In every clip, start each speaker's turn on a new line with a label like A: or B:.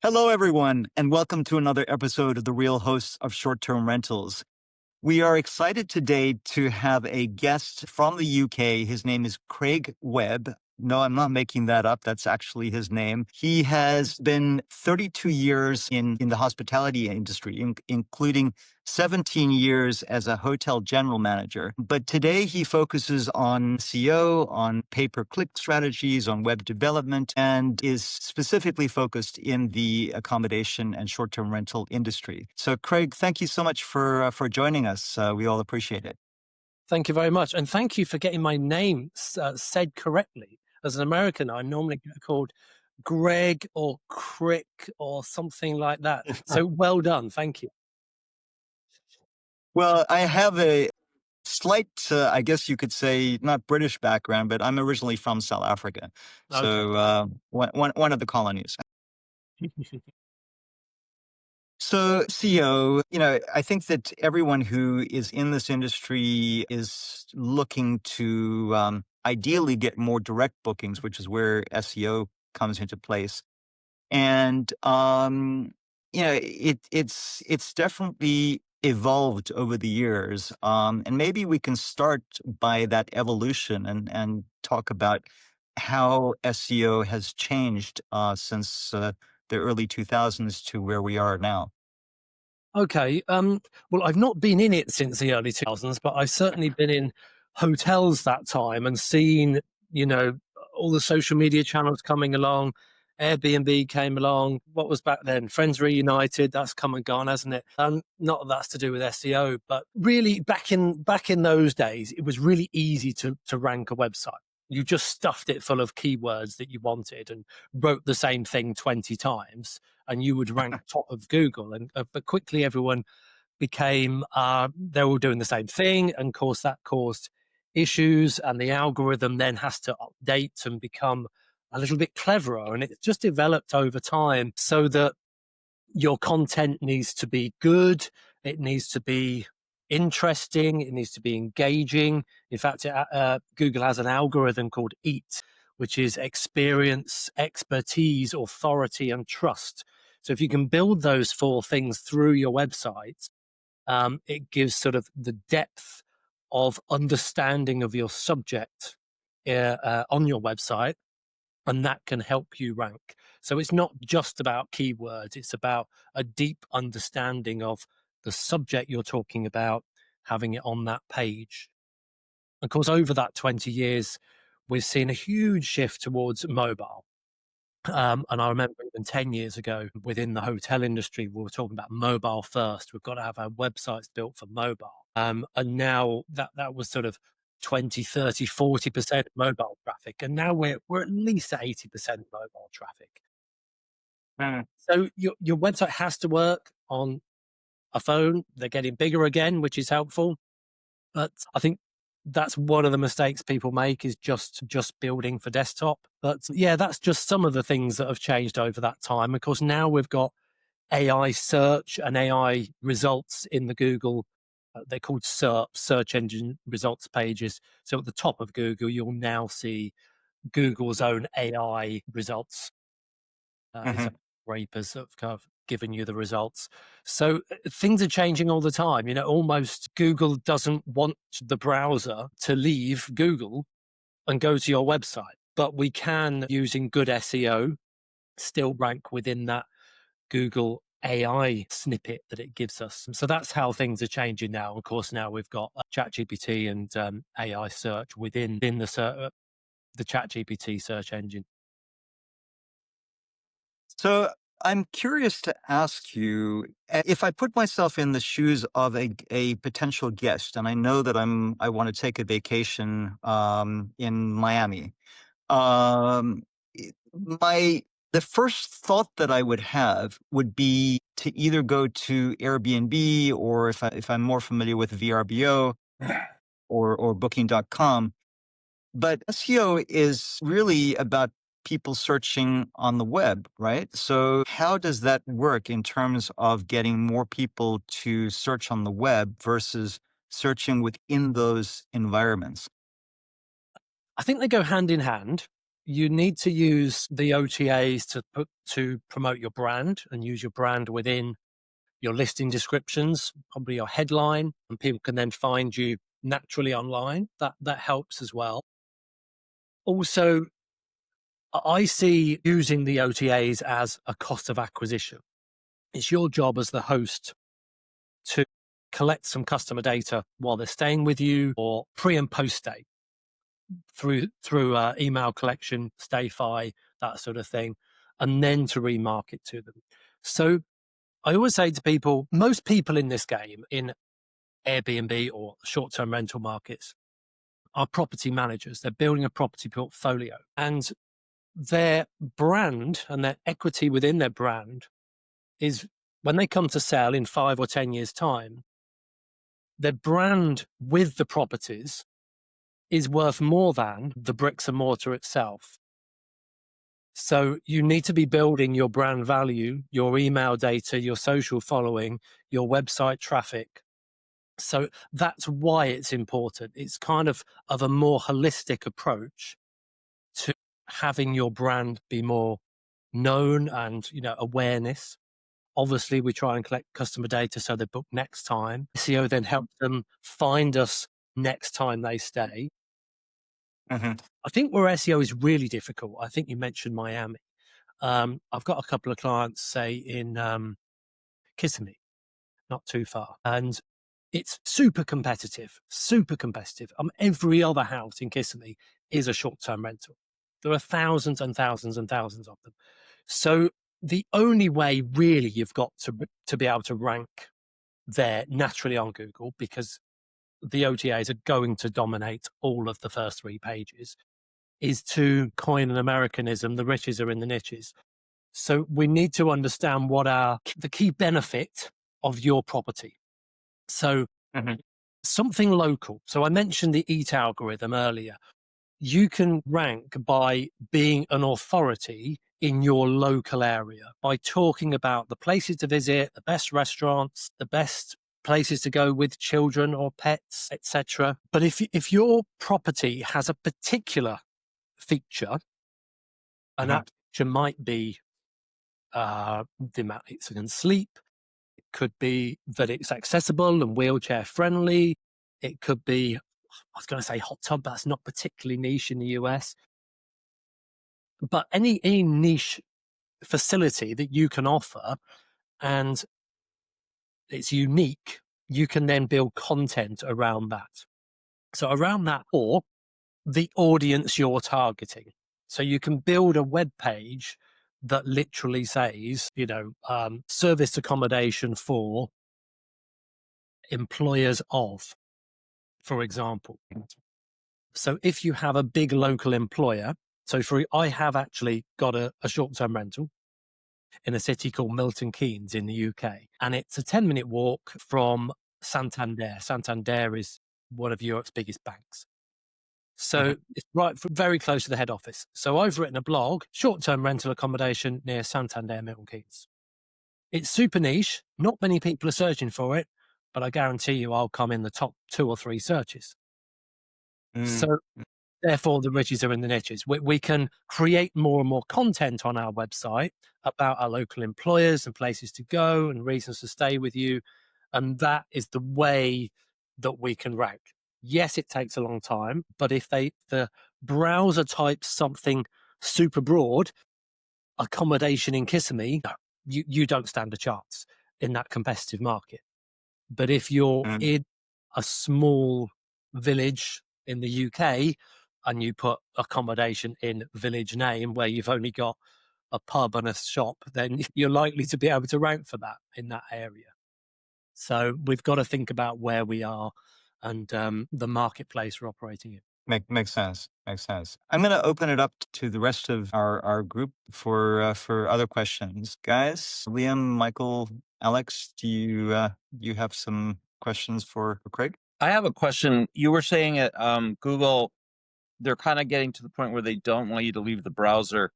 A: Hello, everyone, and welcome to another episode of The Real Hosts of Short-Term Rentals. We are excited today to have a guest from the UK. His name is Craig Webb. No, I'm not making that up. That's actually his name. He has been 32 years in the hospitality industry, including 17 years as a hotel general manager. But today he focuses on SEO, on pay-per-click strategies, on web development, and is specifically focused in the accommodation and short-term rental industry. So, Craig, thank you so much for joining us. We all appreciate it.
B: Thank you very much. And thank you for getting my name said correctly. As an American, I normally get called Greg or Crick or something like that. So well done. Thank you.
A: Well, I have a slight, I guess you could say, not British background, but I'm originally from South Africa.
B: Okay.
A: So one of the colonies. So CEO, I think that everyone who is in this industry is looking to ideally get more direct bookings, which is where SEO comes into place. And it's definitely evolved over the years. And maybe we can start by that evolution and talk about how SEO has changed since the early 2000s to where we are now.
B: Okay. Well, I've not been in it since the early 2000s, but I've certainly been in hotels that time and seen, you know, all the social media channels coming along. Airbnb came along. What was back then? Friends Reunited. That's come and gone, hasn't it? Not that that's to do with SEO, but really back in those days, it was really easy to rank a website. You just stuffed it full of keywords that you wanted and wrote the same thing 20 times and you would rank top of Google. And but quickly everyone became they were all doing the same thing, and of course that caused issues. And the algorithm then has to update and become a little bit cleverer, and it's just developed over time so that your content needs to be good, it needs to be interesting, it needs to be engaging. In fact, Google has an algorithm called EAT, which is experience, expertise, authority, and trust. So if you can build those four things through your website, it gives sort of the depth of understanding of your subject on your website, and that can help you rank. So it's not just about keywords, it's about a deep understanding of the subject you're talking about, having it on that page. Of course, over that 20 years, we've seen a huge shift towards mobile. And I remember even 10 years ago within the hotel industry, we were talking about mobile first. We've got to have our websites built for mobile. And now that was sort of 20, 30, 40% mobile traffic. And now we're at least at 80% mobile traffic. So your website has to work on a phone. They're getting bigger again, which is helpful. But I think that's one of the mistakes people make, is just building for desktop. But yeah, that's just some of the things that have changed over that time. Of course, now we've got AI search and AI results in the Google. They're called SERP, search engine results pages. So at the top of Google, you'll now see Google's own AI results. It's
A: Mhm.
B: a scrapers that have kind of given you the results. So things are changing all the time. Almost Google doesn't want the browser to leave Google and go to your website, but we can, using good SEO, still rank within that Google AI snippet that it gives us. So that's how things are changing now. Of course, now we've got ChatGPT and AI search within the ChatGPT search engine.
A: So I'm curious to ask you, if I put myself in the shoes of a potential guest, and I know that I want to take a vacation in Miami. Um, it- my the first thought that I would have would be to either go to Airbnb, or if I'm more familiar with VRBO or Booking.com. But SEO is really about people searching on the web, right? So how does that work in terms of getting more people to search on the web versus searching within those environments?
B: I think they go hand in hand. you need to use the OTAs to promote your brand and use your brand within your listing descriptions, probably your headline, and people can then find you naturally online. That helps as well. Also, I see using the OTAs as a cost of acquisition. It's your job as the host to collect some customer data while they're staying with you or pre and post stay through email collection, stay-fi, that sort of thing, and then to remarket to them. So I always say to people, most people in this game, in Airbnb or short-term rental markets, are property managers. They're building a property portfolio, and their brand and their equity within their brand is when they come to sell in 5 or 10 years' time, their brand with the properties is worth more than the bricks and mortar itself. So you need to be building your brand value, your email data, your social following, your website traffic. So that's why it's important. It's kind of a more holistic approach to having your brand be more known and, awareness. Obviously, we try and collect customer data so they book next time. SEO then helps them find us next time they stay.
A: Hmm.
B: I think where SEO is really difficult, I think you mentioned Miami. I've got a couple of clients, say, in Kissimmee, not too far, and it's super competitive, super competitive. Every other house in Kissimmee is a short-term rental. There are thousands and thousands and thousands of them. So the only way really you've got to be able to rank there naturally on Google, because the OTAs are going to dominate all of the first 3 pages, is to coin an Americanism, the riches are in the niches. So we need to understand what are the key benefit of your property. So
A: Hmm.
B: something local. So I mentioned the EAT algorithm earlier. You can rank by being an authority in your local area, by talking about the places to visit, the best restaurants, the best places to go with children or pets, etc. But if your property has a particular feature, and
A: Hmm.
B: that feature might be the amount it can sleep, it could be that it's accessible and wheelchair friendly, it could be, I was going to say hot tub, but that's not particularly niche in the US. But any niche facility that you can offer and it's unique, you can then build content around that. So around that, or the audience you're targeting. So you can build a web page that literally says, service accommodation for employers of, for example. So if you have a big local employer, I have actually got a short-term rental in a city called Milton Keynes in the UK, and it's a 10-minute walk from Santander. Santander is one of Europe's biggest banks. So
A: Hmm.
B: it's very close to the head office. So I've written a blog, short-term rental accommodation near Santander, Milton Keynes. It's super niche. Not many people are searching for it, but I guarantee you I'll come in the top 2 or 3 searches.
A: Mm.
B: So therefore, the riches are in the niches. We can create more and more content on our website about our local employers and places to go and reasons to stay with you. And that is the way that we can rank. Yes, it takes a long time, but if the browser types something super broad, accommodation in Kissimmee, no, you don't stand a chance in that competitive market. But if you're
A: Mm.
B: in a small village in the UK and you put accommodation in village name where you've only got a pub and a shop, then you're likely to be able to rank for that in that area. So we've got to think about where we are and the marketplace we're operating in.
A: Makes sense. Makes sense. I'm going to open it up to the rest of our group for other questions, guys. Liam, Michael, Alex, do you have some questions for Craig?
C: I have a question. You were saying at Google, they're kind of getting to the point where they don't want you to leave the browser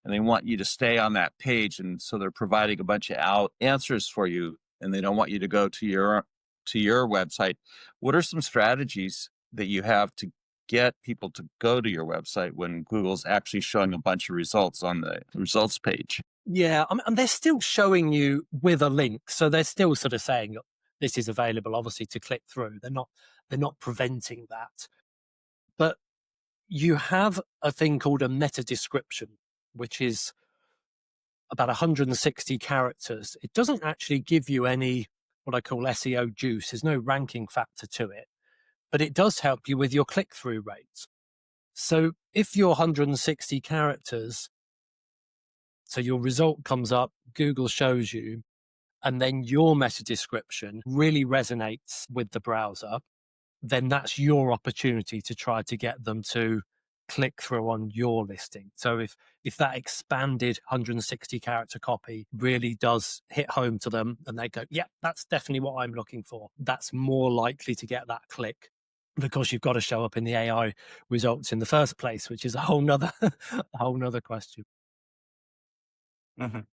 C: and they want you to stay on that page. And so they're providing a bunch of answers for you and they don't want you to go to your website. What are some strategies that you have to get people to go to your website when Google's actually showing a bunch of results on the results page?
B: Yeah, and they're still showing you with a link, so they're still sort of saying, "Look, this is available, obviously, to click through." They're not preventing that, but you have a thing called a meta description, which is about 160 characters. It doesn't actually give you any what I call SEO juice. There's no ranking factor to it, but it does help you with your click through rates. So if you're 160 characters, so your result comes up, Google shows you, and then your meta description really resonates with the browser, then that's your opportunity to try to get them to click through on your listing. So if that expanded 160 character copy really does hit home to them and they go, yeah, that's definitely what I'm looking for, that's more likely to get that click, because you've got to show up in the AI results in the first place, which is a whole nother a whole nother question.
A: Mhm.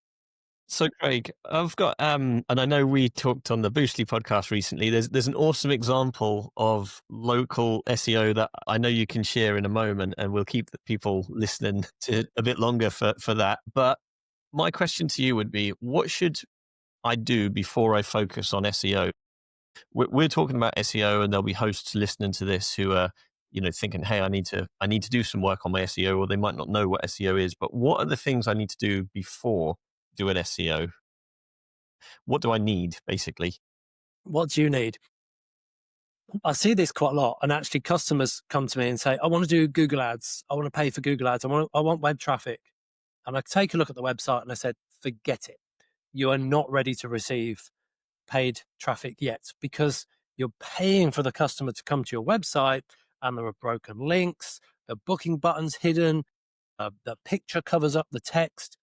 D: So Craig, I've got and I know we talked on the Boostly podcast recently. There's an awesome example of local SEO that I know you can share in a moment, and we'll keep the people listening to a bit longer for that. But my question to you would be, what should I do before I focus on SEO? We're talking about SEO, and there'll be hosts listening to this who are, thinking, "Hey, I need to do some work on my SEO," or they might not know what SEO is. But what are the things I need to do before doing SEO? What do I need, basically?
B: What do you need? I see this quite a lot, and actually customers come to me and say, I want to do Google ads, I want to pay for Google ads, I want web traffic. And I take a look at the website and I said, forget it. You are not ready to receive paid traffic yet, because you're paying for the customer to come to your website and there are broken links, the booking buttons hidden, the picture covers up the text.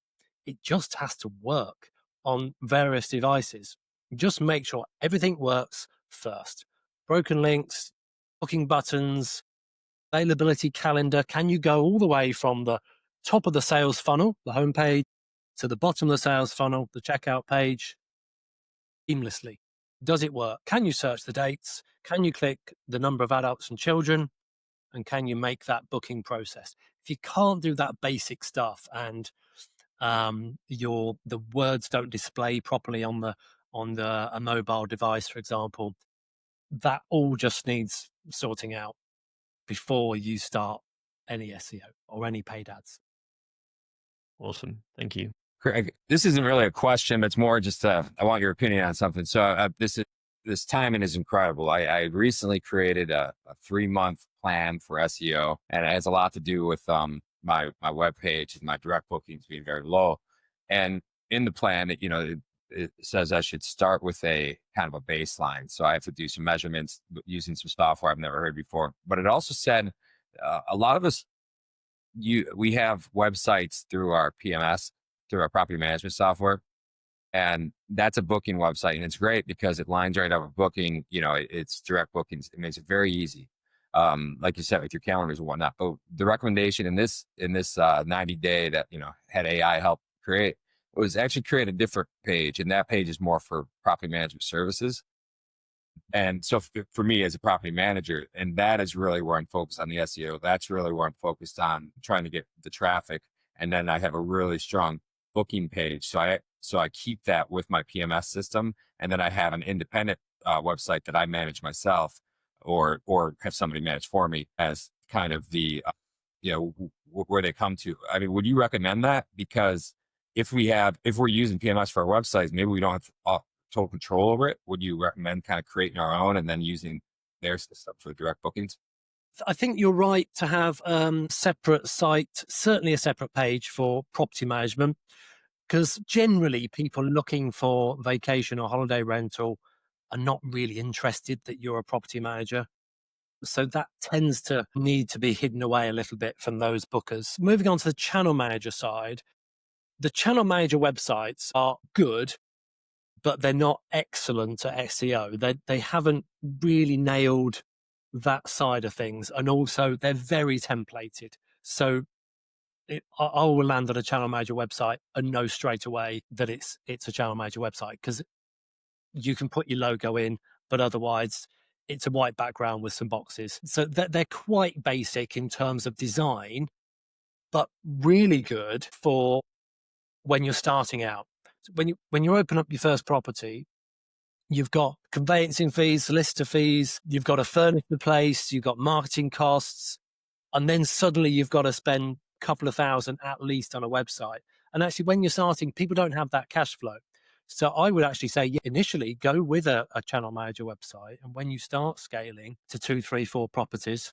B: It just has to work on various devices. Just make sure everything works first. Broken links, booking buttons, availability calendar. Can you go all the way from the top of the sales funnel, the homepage, to the bottom of the sales funnel, the checkout page, seamlessly? Does it work? Can you search the dates? Can you click the number of adults and children? And can you make that booking process? If you can't do that basic stuff, and the words don't display properly on the a mobile device, for example, that all just needs sorting out before you start any SEO or any paid ads.
D: Awesome. Thank you.
E: Craig, this isn't really a question, but it's more just I want your opinion on something. So this timing is incredible. I recently created a 3-month plan for SEO, and it has a lot to do with my web page and my direct bookings being very low. And in the plan, it says I should start with a kind of a baseline. So I have to do some measurements using some software I've never heard before. But it also said a lot of us we have websites through our PMS, through our property management software. And that's a booking website. And it's great because it lines right up with booking. It's direct bookings. It makes it very easy. Like you said, with your calendars and whatnot. But the recommendation in this 90-day that, had AI help create was actually create a different page. And that page is more for property management services. And so for me as a property manager, and that is really where I'm focused on the SEO. That's really where I'm focused on trying to get the traffic. And then I have a really strong booking page. So I keep that with my PMS system. And then I have an independent website that I manage myself, or have somebody manage for me as kind of the, where they come to. I mean, would you recommend that? Because if we're using PMS for our websites, maybe we don't have total control over it. Would you recommend kind of creating our own and then using their system for direct bookings?
B: I think you're right to have separate site, certainly a separate page for property management, because generally people looking for vacation or holiday rental are not really interested that you're a property manager. So that tends to need to be hidden away a little bit from those bookers. Moving on to the channel manager side, the channel manager websites are good, but they're not excellent at SEO. They haven't really nailed that side of things. And also they're very templated. So I will land on a channel manager website and know straight away that it's a channel manager website, because you can put your logo in, but otherwise it's a white background with some boxes. So they're quite basic in terms of design, but really good for when you're starting out. So when you open up your first property, you've got conveyancing fees, solicitor fees, you've got to furnish the place, you've got marketing costs, and then suddenly you've got to spend a couple of thousand at least on a website. And actually, when you're starting, people don't have that cash flow. So I would actually say initially go with a channel manager website. And when you start scaling to 2, 3, 4 properties,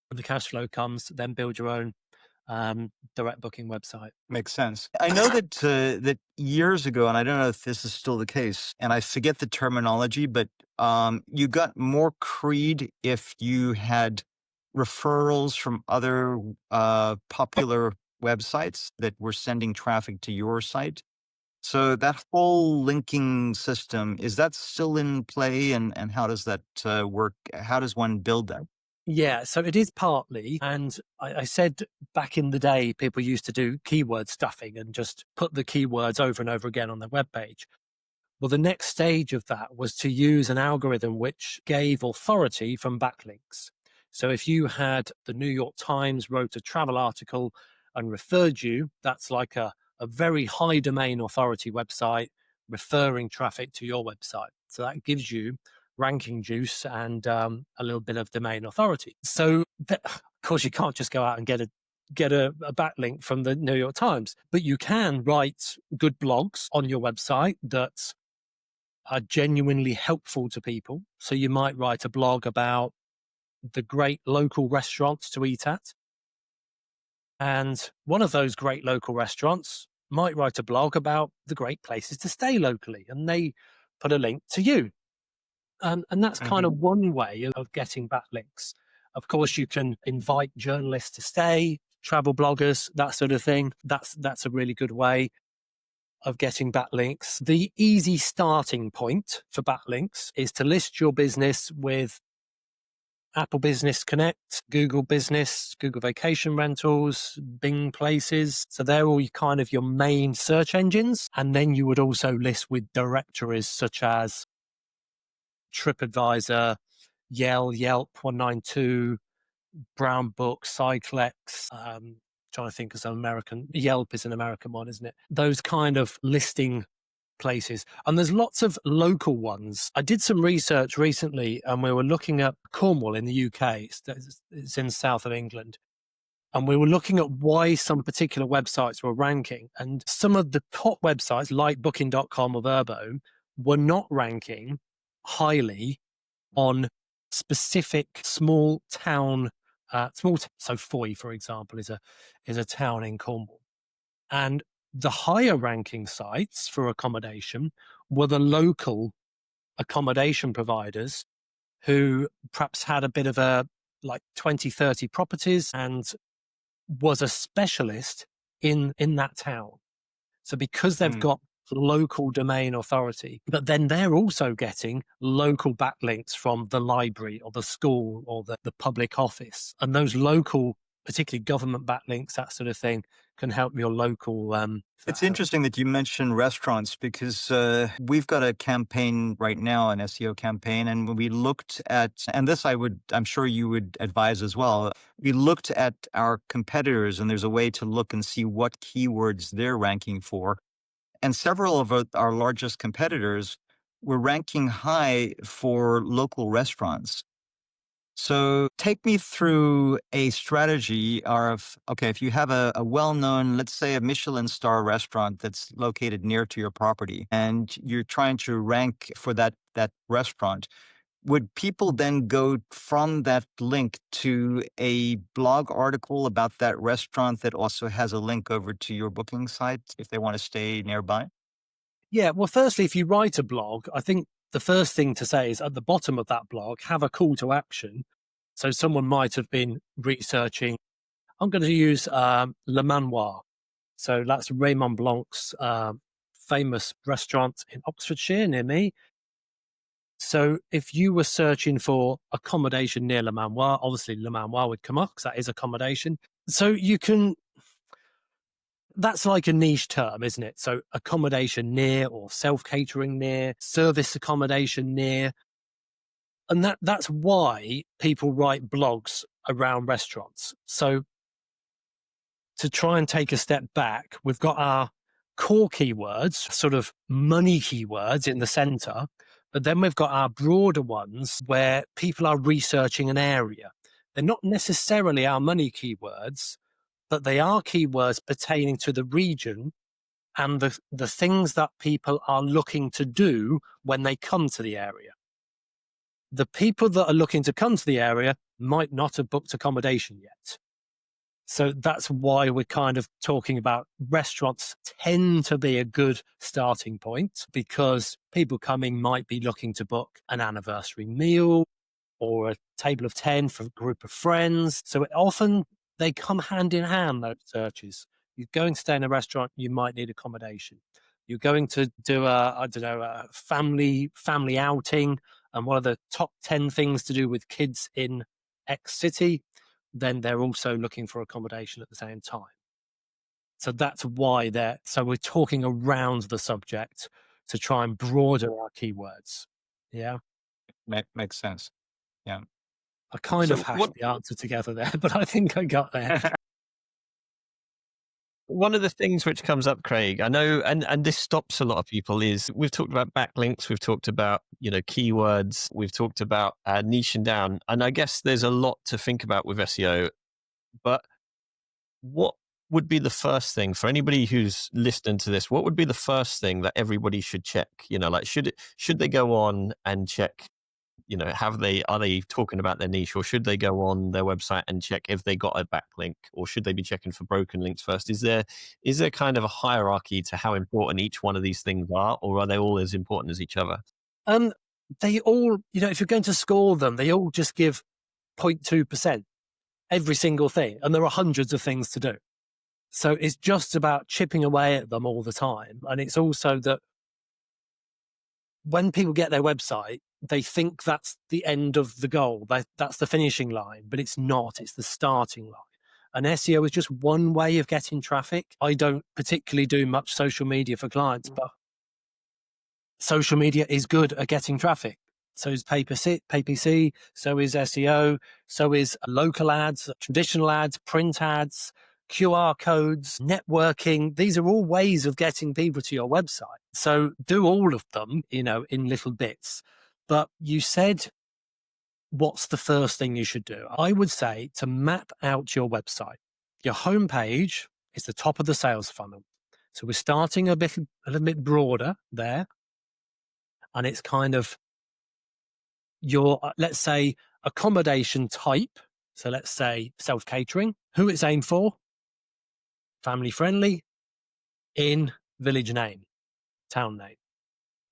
B: when the cash flow comes, then build your own direct booking website.
A: Makes sense. I know that years ago, and I don't know if this is still the case, and I forget the terminology, but you got more creed if you had referrals from other popular websites that were sending traffic to your site. So that whole linking system, is that still in play, and how does that work? How does one build that?
B: Yeah, so it is partly. And I said back in the day, people used to do keyword stuffing and just put the keywords over and over again on their web page. Well, the next stage of that was to use an algorithm which gave authority from backlinks. So if you had the New York Times wrote a travel article and referred you, that's like a very high domain authority website referring traffic to your website. So that gives you ranking juice and a little bit of domain authority. So of course, you can't just go out and get a backlink from the New York Times, but you can write good blogs on your website that are genuinely helpful to people. So you might write a blog about the great local restaurants to eat at. And one of those great local restaurants might write a blog about the great places to stay locally. And they put a link to you. And that's kind of one way of getting backlinks. Of course, you can invite journalists to stay, travel bloggers, that sort of thing. That's a really good way of getting backlinks. The easy starting point for backlinks is to list your business with Apple Business Connect, Google Business, Google Vacation Rentals, Bing Places. So they're all kind of your main search engines. And then you would also list with directories such as TripAdvisor, Yelp 192, Brown Book, Cyclex, trying to think of some American. Yelp is an American one, isn't it? Those kind of listing places. And there's lots of local ones. I did some research recently and we were looking at Cornwall in the UK. It's in the south of England. And we were looking at why some particular websites were ranking. And some of the top websites like booking.com or Verbo were not ranking highly on specific small town, so Foy, for example, is a town in Cornwall. And the higher ranking sites for accommodation were the local accommodation providers who perhaps had a bit of a like 20, 30 properties and was a specialist in that town. So because they've got local domain authority, but then they're also getting local backlinks from the library or the school or the public office. And those local, particularly government backlinks, that sort of thing, can help your local.
A: It's interesting that you mentioned restaurants because we've got a campaign right now, an SEO campaign, and when we looked at, and this I'm sure you would advise as well, we looked at our competitors and there's a way to look and see what keywords they're ranking for. And several of our largest competitors were ranking high for local restaurants. So take me through a strategy of, okay, if you have a well-known, let's say a Michelin star restaurant that's located near to your property and you're trying to rank for that restaurant, would people then go from that link to a blog article about that restaurant that also has a link over to your booking site if they want to stay nearby?
B: Yeah, well, firstly, if you write a blog, I think the first thing to say is at the bottom of that blog, have a call to action. So someone might have been researching, I'm going to use Le Manoir. So that's Raymond Blanc's famous restaurant in Oxfordshire near me. So if you were searching for accommodation near Le Manoir, obviously Le Manoir would come up because that is accommodation. So you can, that's like a niche term, isn't it? So accommodation near or self-catering near, service accommodation near. And that's why people write blogs around restaurants. So to try and take a step back, we've got our core keywords, sort of money keywords in the center, but then we've got our broader ones where people are researching an area. They're not necessarily our money keywords, but they are keywords pertaining to the region and the things that people are looking to do when they come to the area. The people that are looking to come to the area might not have booked accommodation yet. So that's why we're kind of talking about restaurants tend to be a good starting point, because people coming might be looking to book an anniversary meal or a table of 10 for a group of friends. So often they come hand in hand, those searches. You're going to stay in a restaurant, you might need accommodation. You're going to do a family outing, and one of the top 10 things to do with kids in X city, then they're also looking for accommodation at the same time. So that's why so we're talking around the subject to try and broaden our keywords. Yeah.
A: Makes sense. Yeah.
B: I kind
D: So
B: of hashed the answer together there, but I think I got there.
D: One of the things which comes up, Craig, I know, and this stops a lot of people, is we've talked about backlinks, we've talked about, keywords, we've talked about niching down. And I guess there's a lot to think about with SEO, but what would be the first thing for anybody who's listening to this? What would be the first thing that everybody should check? Should they go on and check, are they talking about their niche, or should they go on their website and check if they got a backlink, or should they be checking for broken links first? Is there kind of a hierarchy to how important each one of these things are, or are they all as important as each other?
B: They all, if you're going to score them, they all just give 0.2%, every single thing. And there are hundreds of things to do. So it's just about chipping away at them all the time. And it's also that when people get their website, they think that's the end of the goal. That's the finishing line, but it's not. It's the starting line. And SEO is just one way of getting traffic. I don't particularly do much social media for clients, but social media is good at getting traffic. So is PPC, so is SEO, so is local ads, traditional ads, print ads, QR codes, networking. These are all ways of getting people to your website. So do all of them, in little bits. But you said, what's the first thing you should do? I would say to map out your website. Your homepage is the top of the sales funnel. So we're starting a little bit broader there. And it's kind of your, let's say, accommodation type. So let's say self-catering, who it's aimed for, family friendly, in village name, town name.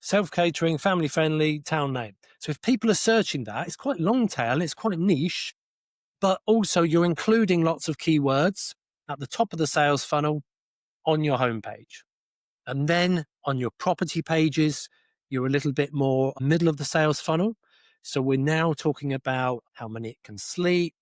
B: Self-catering, family friendly, town name. So if people are searching that, it's quite long tail, it's quite niche, but also you're including lots of keywords at the top of the sales funnel on your homepage. And then on your property pages, you're a little bit more middle of the sales funnel. So we're now talking about how many it can sleep,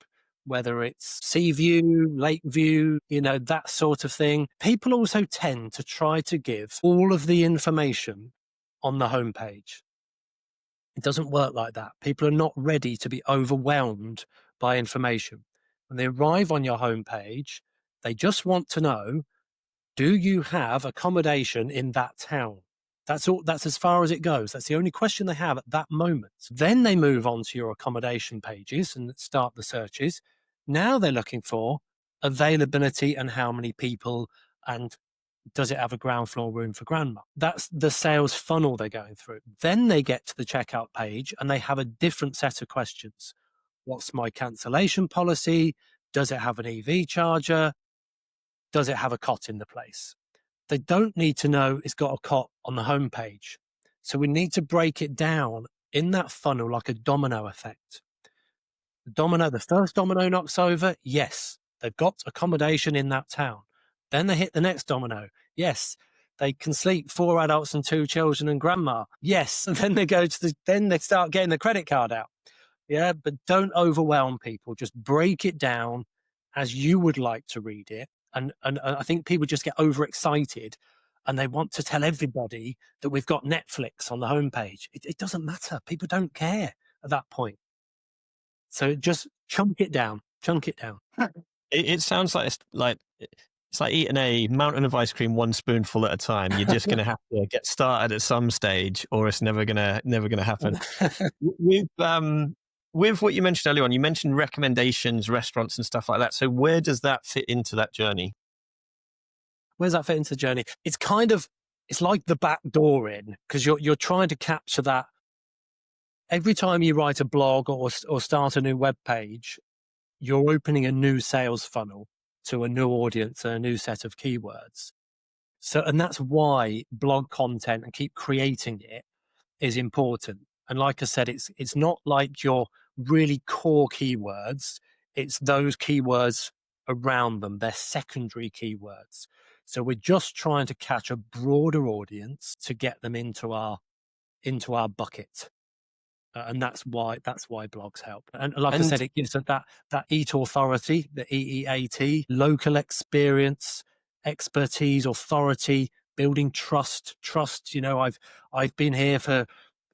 B: whether it's sea view, lake view, that sort of thing. People also tend to try to give all of the information on the homepage. It doesn't work like that. People are not ready to be overwhelmed by information. When they arrive on your homepage, they just want to know, do you have accommodation in that town? That's all. That's as far as it goes. That's the only question they have at that moment. Then they move on to your accommodation pages and start the searches. Now they're looking for availability and how many people, and does it have a ground floor room for grandma? That's the sales funnel they're going through. Then they get to the checkout page and they have a different set of questions. What's my cancellation policy? Does it have an EV charger? Does it have a cot in the place? They don't need to know it's got a cot on the homepage. So we need to break it down in that funnel like a domino effect. The first domino knocks over, yes, they've got accommodation in that town. Then they hit the next domino. Yes, they can sleep 4 adults and 2 children and grandma. Yes, and then then they start getting the credit card out. Yeah, but don't overwhelm people. Just break it down as you would like to read it. And I think people just get overexcited and they want to tell everybody that we've got Netflix on the homepage. It doesn't matter. People don't care. at that point. So just chunk it down.
D: It sounds like it's like eating a mountain of ice cream one spoonful at a time. You're just going to have to get started at some stage, or it's never gonna happen. With what you mentioned earlier on, you mentioned recommendations, restaurants, and stuff like that. So where does that fit into that journey?
B: Where's that fit into the journey? It's like the back door in, because you're trying to capture that. Every time you write a blog or start a new web page, you're opening a new sales funnel to a new audience and a new set of keywords. So, and that's why blog content and keep creating it is important. And like I said, it's not like your really core keywords. It's those keywords around them. They're secondary keywords. So we're just trying to catch a broader audience to get them into our bucket. And that's why blogs help. And like I said, it gives it that EAT authority, the EEAT, local experience, expertise, authority, building trust. You know, I've been here for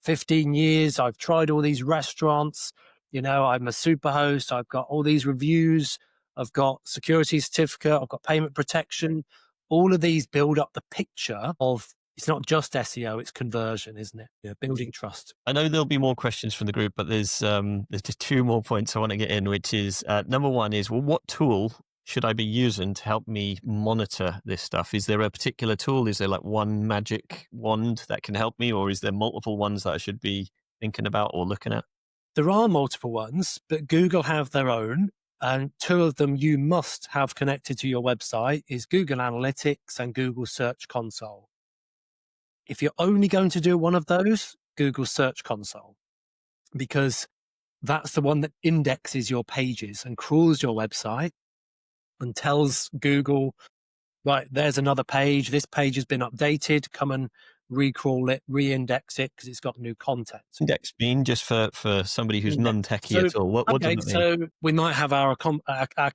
B: 15 years. I've tried all these restaurants. You know, I'm a super host. I've got all these reviews. I've got security certificate. I've got payment protection. All of these build up the picture of, it's not just SEO, it's conversion, isn't it? Yeah, building trust.
D: I know there'll be more questions from the group, but there's just two more points I want to get in, which is number one is, well, what tool should I be using to help me monitor this stuff? Is there a particular tool? Is there like one magic wand that can help me, or is there multiple ones that I should be thinking about or looking at?
B: There are multiple ones, but Google have their own. And two of them you must have connected to your website is Google Analytics and Google Search Console. If you're only going to do one of those, Google Search Console, because that's the one that indexes your pages and crawls your website and tells Google, right, there's another page. This page has been updated. Come and recrawl it, re-index it because it's got new content.
D: Index mean, just for somebody who's non-techie at all? What does it mean?
B: So we might have our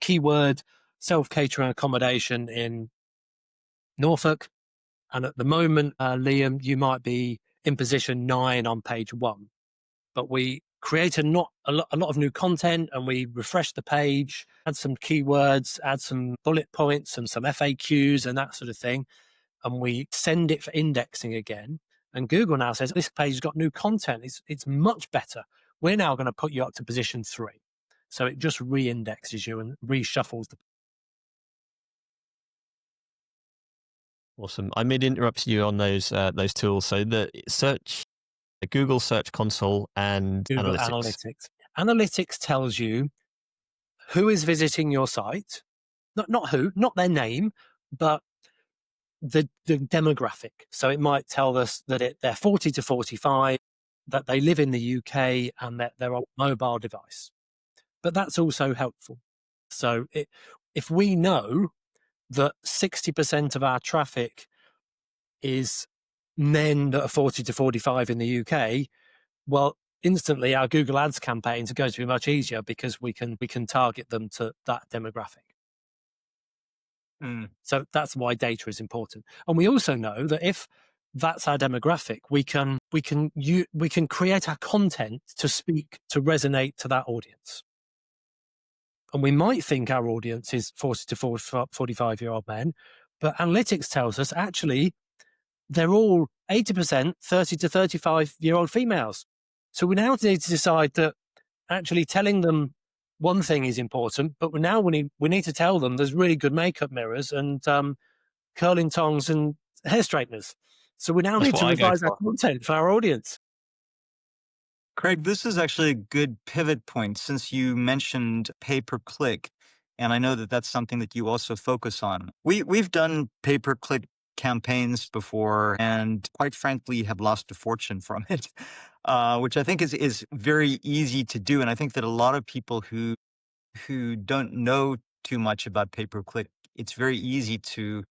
B: keyword self-catering accommodation in Norfolk. And at the moment, Liam, you might be in position 9 on page 1. But we create a lot of new content and we refresh the page, add some keywords, add some bullet points and some FAQs and that sort of thing. And we send it for indexing again. And Google now says, this page has got new content. It's much better. We're now going to put you up to position 3. So it just re-indexes you and reshuffles the.
D: Awesome. I may interrupt you on those tools. So the Google Search Console and
B: Google Analytics. Analytics tells you who is visiting your site, not their name, but the demographic. So it might tell us that they're 40 to 45, that they live in the UK, and that they're on a mobile device. But that's also helpful. So if we know that 60% of our traffic is men that are 40 to 45 in the UK, well, instantly our Google Ads campaigns are going to be much easier because we can target them to that demographic. So that's why data is important. And we also know that if that's our demographic, we can create our content to resonate to that audience. And we might think our audience is 40 to 45-year-old men, but analytics tells us actually they're all 80% 30 to 35-year-old females. So we now need to decide that actually telling them one thing is important, but we need to tell them there's really good makeup mirrors and curling tongs and hair straighteners. So we now need to revise our content for our audience.
A: Craig, this is actually a good pivot point since you mentioned pay-per-click, and I know that that's something that you also focus on. We've done pay-per-click campaigns before and quite frankly have lost a fortune from it, which I think is very easy to do. And I think that a lot of people who don't know too much about pay-per-click, it's very easy to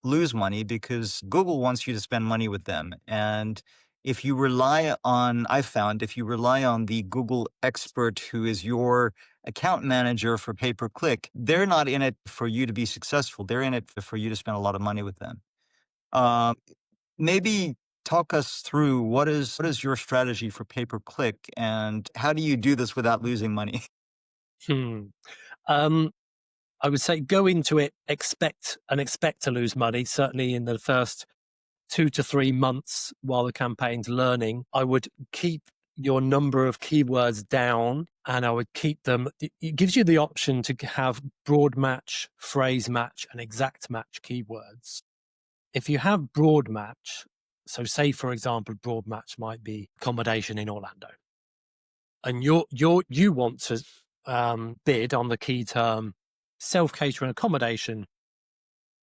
A: lose money because Google wants you to spend money with them. And if you rely on the Google expert who is your account manager for pay-per-click, they're not in it for you to be successful. They're in it for you to spend a lot of money with them. Maybe talk us through what is your strategy for pay per click, and how do you do this without losing money?
B: Hmm. Um, I would say go into it, expect to lose money. Certainly in the first 2 to 3 months while the campaign's learning, I would keep your number of keywords down, and I would keep them. It gives you the option to have broad match, phrase match, and exact match keywords. If you have broad match, so say for example, broad match might be accommodation in Orlando, and you want to bid on the key term self-catering accommodation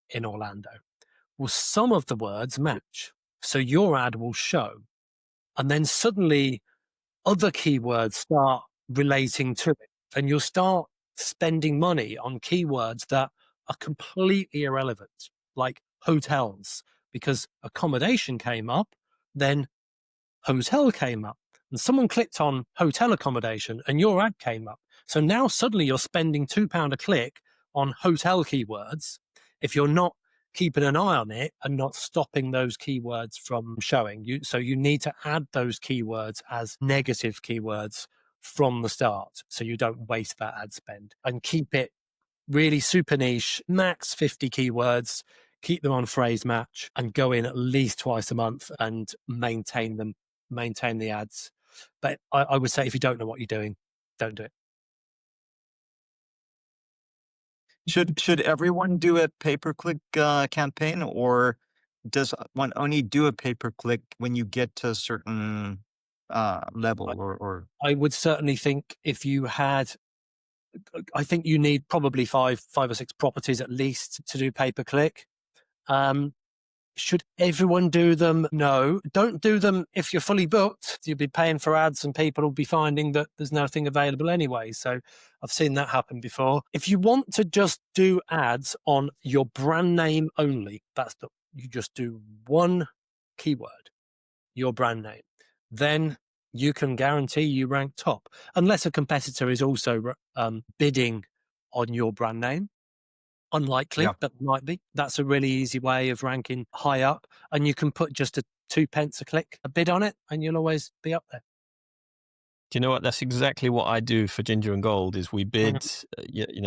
B: in Orlando. Well, some of the words match, so your ad will show, and then suddenly other keywords start relating to it, and you'll start spending money on keywords that are completely irrelevant, like hotels, because accommodation came up, then hotel came up, and someone clicked on hotel accommodation and your ad came up. So now suddenly you're spending £2 a click on hotel keywords if you're not keeping an eye on it and not stopping those keywords from showing you. So you need to add those keywords as negative keywords from the start so you don't waste that ad spend, and keep it really super niche, max 50 keywords, keep them on phrase match, and go in at least twice a month and maintain them, maintain the ads. But I would say if you don't know what you're doing, don't do it.
A: Should everyone do a pay per click campaign, or does one only do a pay per click when you get to a certain level? Or
B: I would certainly think if you had, I think you need probably five or six properties at least to do pay per click. Should everyone do them? No, don't do them if you're fully booked. You'll be paying for ads and people will be finding that there's nothing available anyway. So I've seen that happen before. If you want to just do ads on your brand name only, you just do one keyword, your brand name, then you can guarantee you rank top, unless a competitor is also bidding on your brand name. Unlikely,
A: yeah,
B: but might be. That's a really easy way of ranking high up, and you can put just a 2 pence a click a bid on it, and you'll always be up there.
D: Do you know what? That's exactly what I do for Ginger and Gold. Is we bid,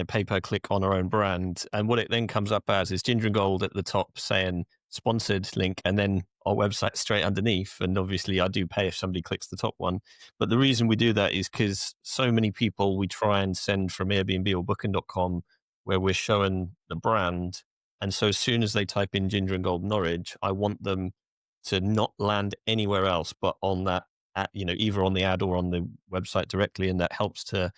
D: pay per click on our own brand, and what it then comes up as is Ginger and Gold at the top saying sponsored link, and then our website straight underneath. And obviously, I do pay if somebody clicks the top one. But the reason we do that is because so many people we try and send from Airbnb or Booking.com, where we're showing the brand, and so as soon as they type in Ginger and Gold Norwich, I want them to not land anywhere else but on that. Either on the ad or on the website directly, and that helps to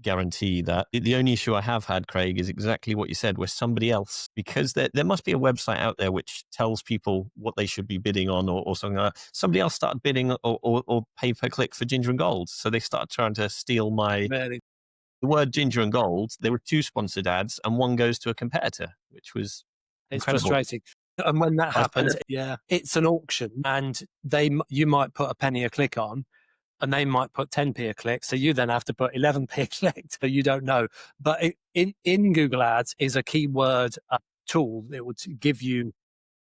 D: guarantee that. The only issue I have had, Craig, is exactly what you said, where somebody else, because there must be a website out there which tells people what they should be bidding on, or something like that. Somebody else started bidding or pay per click for Ginger and Gold, so they started trying to steal the word Ginger and Gold. There were 2 sponsored ads, and one goes to a competitor, which was
B: It's
D: incredible.
B: frustrating. And when that happens, it's an auction, and you might put a penny a click on, and they might put 10p a click. So you then have to put 11p a click. So you don't know. But in Google Ads is a keyword tool that would give you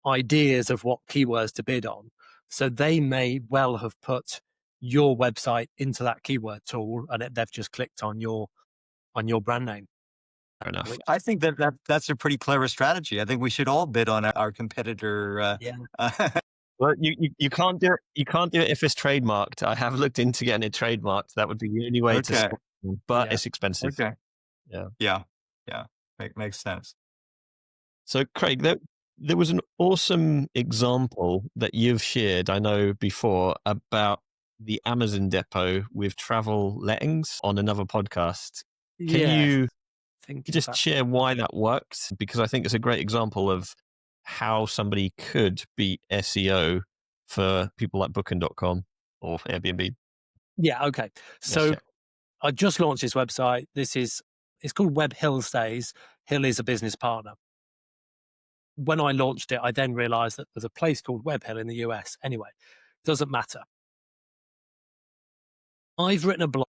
B: ideas of what keywords to bid on. So they may well have put your website into that keyword tool, and they've just clicked on your brand name.
D: Fair enough.
A: I think that's a pretty clever strategy. I think we should all bid on our competitor.
D: Well, you can't do it. You can't do it if it's trademarked. I have looked into getting it trademarked. That would be the only way to
A: Okay.
D: stop them, but it's expensive.
A: Okay.
D: Yeah.
A: Makes sense.
D: So, Craig, there was an awesome example that you've shared, I know, before about the Amazon depot with travel lettings on another podcast. Can you just share why that worked? Because I think it's a great example of how somebody could beat SEO for people like Booking.com or Airbnb.
B: Yeah, okay. So I just launched this website. It's called Webb Hill Stays. Hill is a business partner. When I launched it, I then realized that there's a place called Webb Hill in the US. Anyway, doesn't matter. I've written a blog.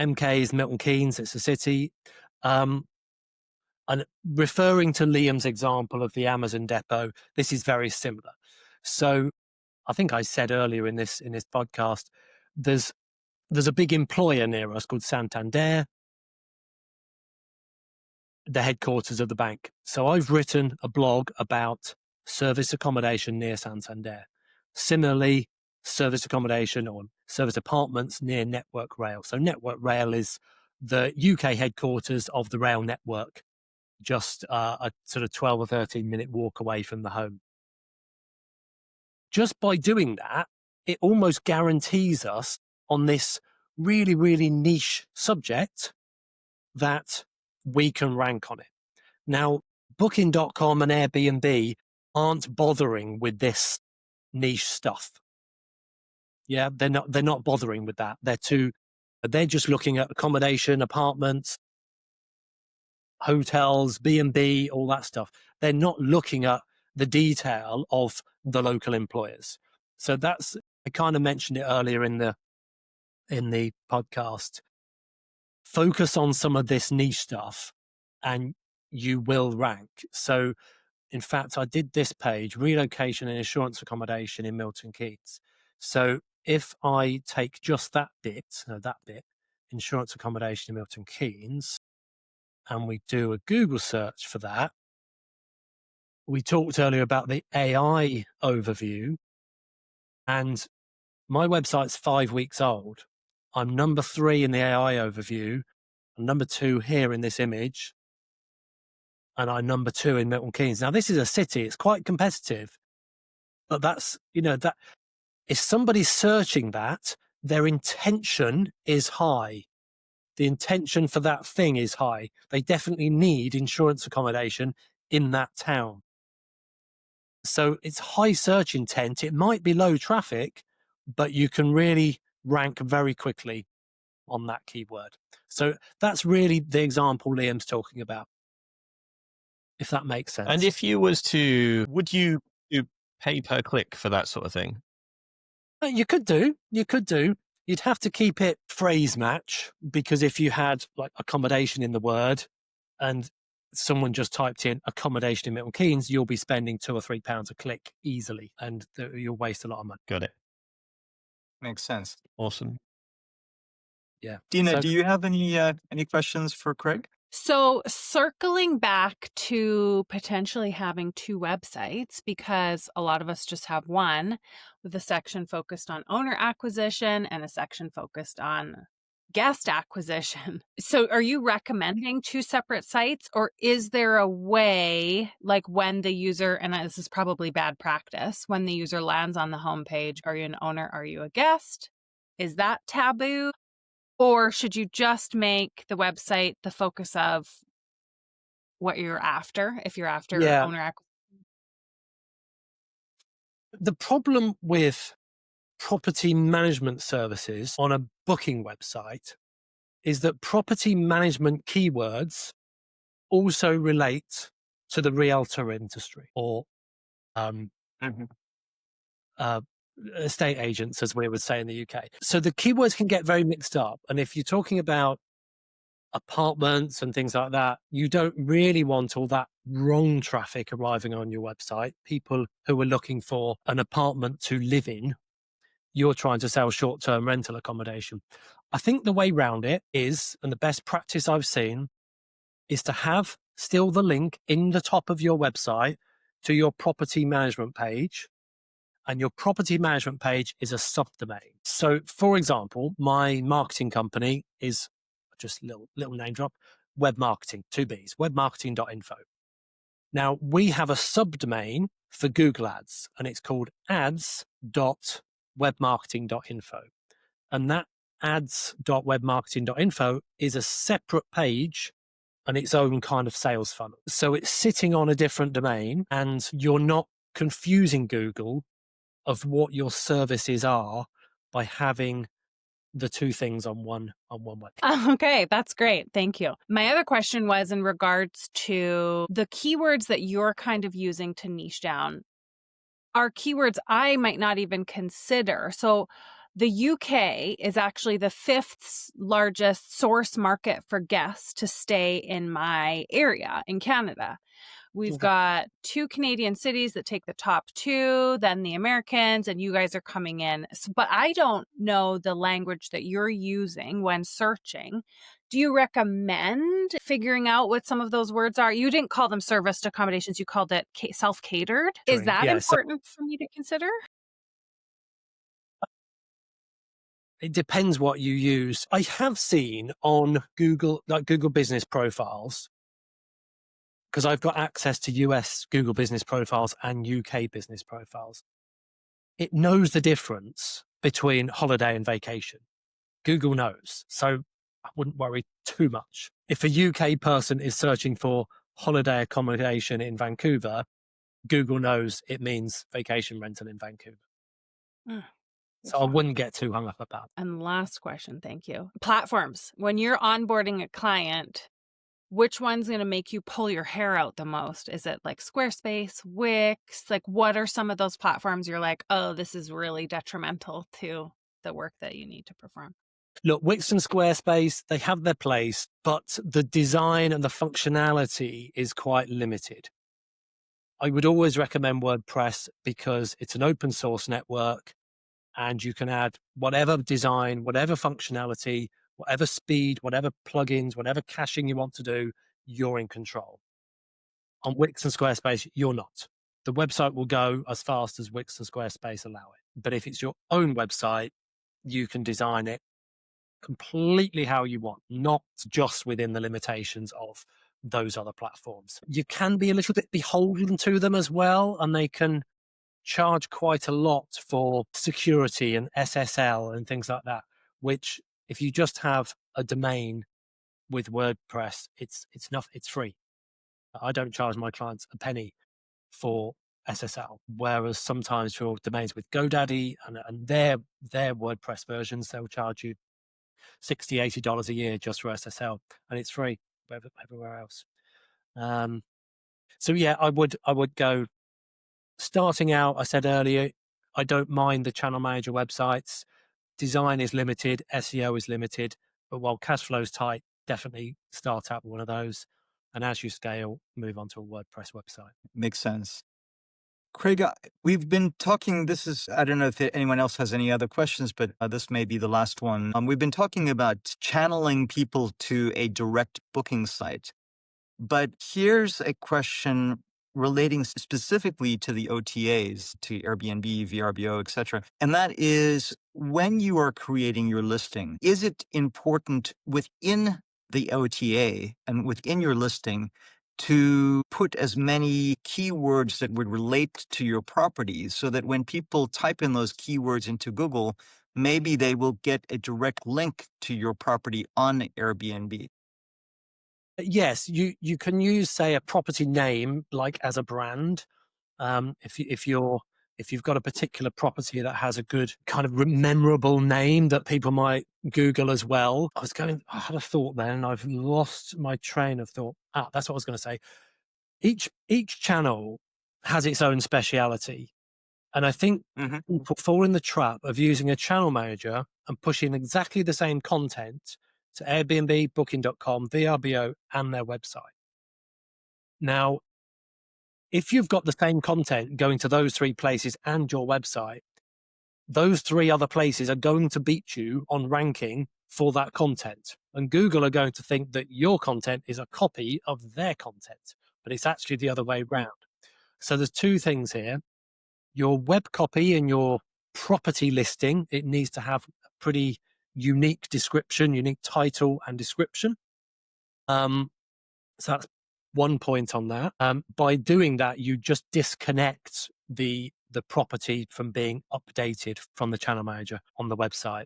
B: MK is Milton Keynes. It's a city. And referring to Liam's example of the Amazon depot, this is very similar. So I think I said earlier in this podcast, there's a big employer near us called Santander, the headquarters of the bank. So I've written a blog about service accommodation near Santander. Similarly, service accommodation or service apartments near Network Rail. So Network Rail is the UK headquarters of the rail network, just a sort of 12 or 13 minute walk away from the home. Just by doing that, it almost guarantees us on this really, really niche subject that we can rank on it. Now, Booking.com and Airbnb aren't bothering with this niche stuff. Yeah, they're not bothering with that. They're just looking at accommodation, apartments, hotels, B&B, all that stuff. They're not looking at the detail of the local employers. So I kind of mentioned it earlier in the podcast. Focus on some of this niche stuff and you will rank. So in fact, I did this page, relocation and insurance accommodation in Milton Keynes. So if I take just that bit, insurance accommodation in Milton Keynes, and we do a Google search for that, we talked earlier about the AI overview, and my website's 5 weeks old. I'm number 3 in the AI overview. I'm number 2 here in this image. And I'm number 2 in Milton Keynes. Now, this is a city. It's quite competitive. But that's, that if somebody's searching that, their intention is high. The intention for that thing is high. They definitely need insurance accommodation in that town. So it's high search intent. It might be low traffic, but you can really rank very quickly on that keyword. So that's really the example Liam's talking about, if that makes sense.
D: And if you would you do pay per click for that sort of thing?
B: You could do. You'd have to keep it phrase match, because if you had like accommodation in the word and someone just typed in accommodation in Milton Keynes, you'll be spending £2 or £3 a click easily, and you'll waste a lot of money.
D: Got it.
A: Makes sense.
D: Awesome.
B: Yeah.
A: Dina, do you have any questions for Craig?
F: So circling back to potentially having 2 websites, because a lot of us just have one with a section focused on owner acquisition and a section focused on guest acquisition. So are you recommending 2 separate sites, or is there a way, like when the user, and this is probably bad practice, when the user lands on the homepage, are you an owner? Are you a guest? Is that taboo? Or should you just make the website the focus of what you're after, if you're after owner acquisition?
B: The problem with property management services on a booking website is that property management keywords also relate to the realtor industry, or estate agents, as we would say in the UK. So the keywords can get very mixed up. And if you're talking about apartments and things like that, you don't really want all that wrong traffic arriving on your website. People who are looking for an apartment to live in, you're trying to sell short-term rental accommodation. I think the way round it is, and the best practice I've seen, is to have still the link in the top of your website to your property management page. And your property management page is a subdomain. So, for example, my marketing company is just little name drop, Webb Marketing, 2 Bs, webmarketing.info. Now, we have a subdomain for Google Ads, and it's called ads.webmarketing.info. And that ads.webmarketing.info is a separate page and its own kind of sales funnel. So it's sitting on a different domain, and you're not confusing Google of what your services are by having the 2 things on one website.
F: Okay, that's great. Thank you. My other question was in regards to the keywords that you're kind of using to niche down are keywords I might not even consider. So The UK is actually the 5th largest source market for guests to stay in my area in Canada. We've got 2 Canadian cities that take the top 2, then the Americans, and you guys are coming in. But I don't know the language that you're using when searching. Do you recommend figuring out what some of those words are? You didn't call them serviced accommodations. You called it self-catered. Is that important for me to consider?
B: It depends what you use. I have seen on Google, like Google business profiles, because I've got access to US Google business profiles and UK business profiles. It knows the difference between holiday and vacation. Google knows. So I wouldn't worry too much. If a UK person is searching for holiday accommodation in Vancouver, Google knows it means vacation rental in Vancouver. So I wouldn't get too hung up about it.
F: And last question, thank you. Platforms. When you're onboarding a client, which one's going to make you pull your hair out the most? Is it like Squarespace, Wix? Like, what are some of those platforms you're like, oh, this is really detrimental to the work that you need to perform?
B: Look, Wix and Squarespace, they have their place, but the design and the functionality is quite limited. I would always recommend WordPress because it's an open source network and you can add whatever design, whatever functionality, whatever speed, whatever plugins, whatever caching you want to do, you're in control. On Wix and Squarespace, you're not. The website will go as fast as Wix and Squarespace allow it. But if it's your own website, you can design it completely how you want, not just within the limitations of those other platforms. You can be a little bit beholden to them as well, and they can charge quite a lot for security and SSL and things like that, which if you just have a domain with WordPress, it's free. I don't charge my clients a penny for SSL, whereas sometimes for domains with GoDaddy and their WordPress versions, they'll charge you $60, $80 a year just for SSL, and it's free everywhere else. So yeah, I would go. Starting out, I said earlier, I don't mind the channel manager websites. Design is limited, SEO is limited, but while cash flow is tight, definitely start out with one of those. And as you scale, move on to a WordPress website.
A: Makes sense. Craig, we've been talking, I don't know if anyone else has any other questions, but this may be the last one. We've been talking about channeling people to a direct booking site. But here's a question relating specifically to the OTAs, to Airbnb, VRBO, etc. And that is, when you are creating your listing, is it important within the OTA and within your listing to put as many keywords that would relate to your properties so that when people type in those keywords into Google, maybe they will get a direct link to your property on Airbnb?
B: Yes, you can use, say, a property name like as a brand. If you've got a particular property that has a good kind of memorable name that people might Google as well. I had a thought then, and I've lost my train of thought. That's what I was going to say. Each channel has its own speciality. And I think people fall in the trap of using a channel manager and pushing exactly the same content to Airbnb, Booking.com, VRBO, and their website. Now, if you've got the same content going to those 3 places and your website, those 3 other places are going to beat you on ranking for that content. And Google are going to think that your content is a copy of their content, but it's actually the other way around. So there's 2 things here. Your web copy and your property listing, it needs to have a pretty unique description, unique title and description. So that's one point on that. By doing that, you just disconnect the property from being updated from the channel manager on the website.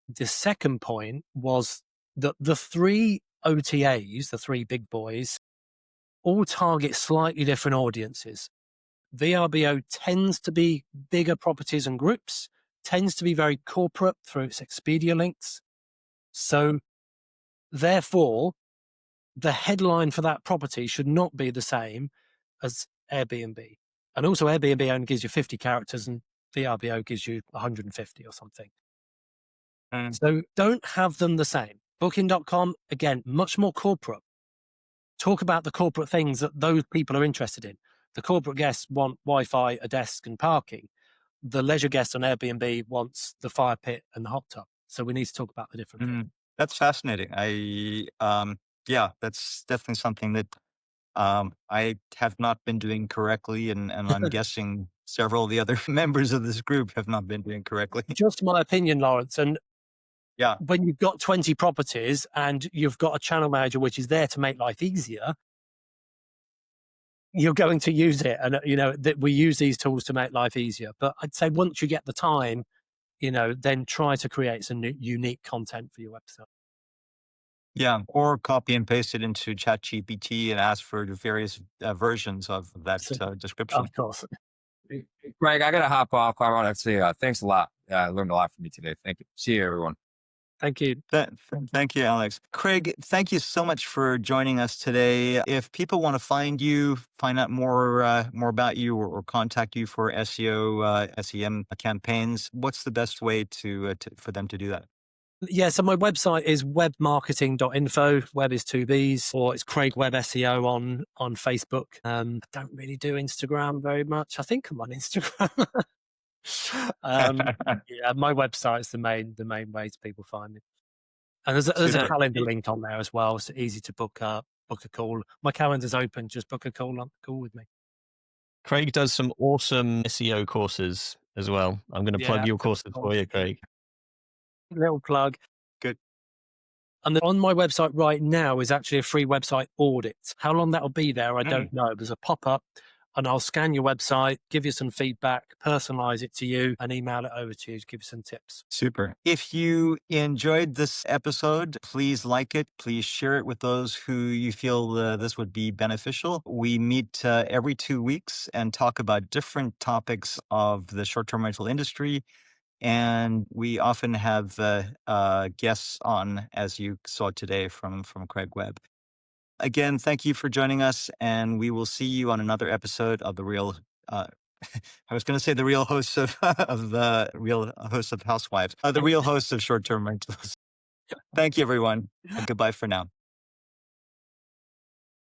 B: The second point was that the 3 OTAs, the 3 big boys, all target slightly different audiences. VRBO tends to be bigger properties and groups, tends to be very corporate through its Expedia links. So therefore, the headline for that property should not be the same as Airbnb. And also Airbnb only gives you 50 characters and VRBO gives you 150 or something.
A: Mm.
B: So don't have them the same. Booking.com, again, much more corporate. Talk about the corporate things that those people are interested in. The corporate guests want Wi-Fi, a desk, and parking. The leisure guest on Airbnb wants the fire pit and the hot tub. So we need to talk about the different things.
A: That's fascinating. Yeah, that's definitely something that I have not been doing correctly, and I'm guessing several of the other members of this group have not been doing correctly.
B: Just my opinion, Lawrence. And
A: Yeah,
B: when you've got 20 properties and you've got a channel manager which is there to make life easier, you're going to use it. And, that we use these tools to make life easier. But I'd say once you get the time, then try to create some unique content for your website.
A: yeah, or copy and paste it into ChatGPT and ask for the various versions of that description.
B: Of course.
E: Greg, I got to hop off. I want to say thanks a lot. I learned a lot from you today. Thank you. See you, everyone.
B: Thank you.
A: Thank you, Alex. Craig, thank you so much for joining us today. If people want to find you, find out more about you, or contact you for SEO, SEM campaigns, what's the best way for them to do that?
B: Yeah, so my website is webmarketing.info. Web is 2 B's, or it's Craig Webb SEO on Facebook. I don't really do Instagram very much. I think I'm on Instagram. Yeah, my website is the main way people find me. And there's a calendar link on there as well. It's easy to book a call. My calendar's open. Just book a call with me.
D: Craig does some awesome SEO courses as well. I'm going to plug your courses for you, Craig.
B: Little plug.
A: Good.
B: And on my website right now is actually a free website audit. How long that'll be there, I don't know. There's a pop-up and I'll scan your website, give you some feedback, personalize it to you, and email it over to you to give you some tips.
A: Super. If you enjoyed this episode, please like it. Please share it with those who you feel this would be beneficial. We meet every 2 weeks and talk about different topics of the short-term rental industry. And we often have guests on, as you saw today from Craig Webb. Again, thank you for joining us, and we will see you on another episode of the Real. I was going to say the real hosts of the real hosts of Housewives, the real hosts of Short Term Rentals. Thank you, everyone, and goodbye for now.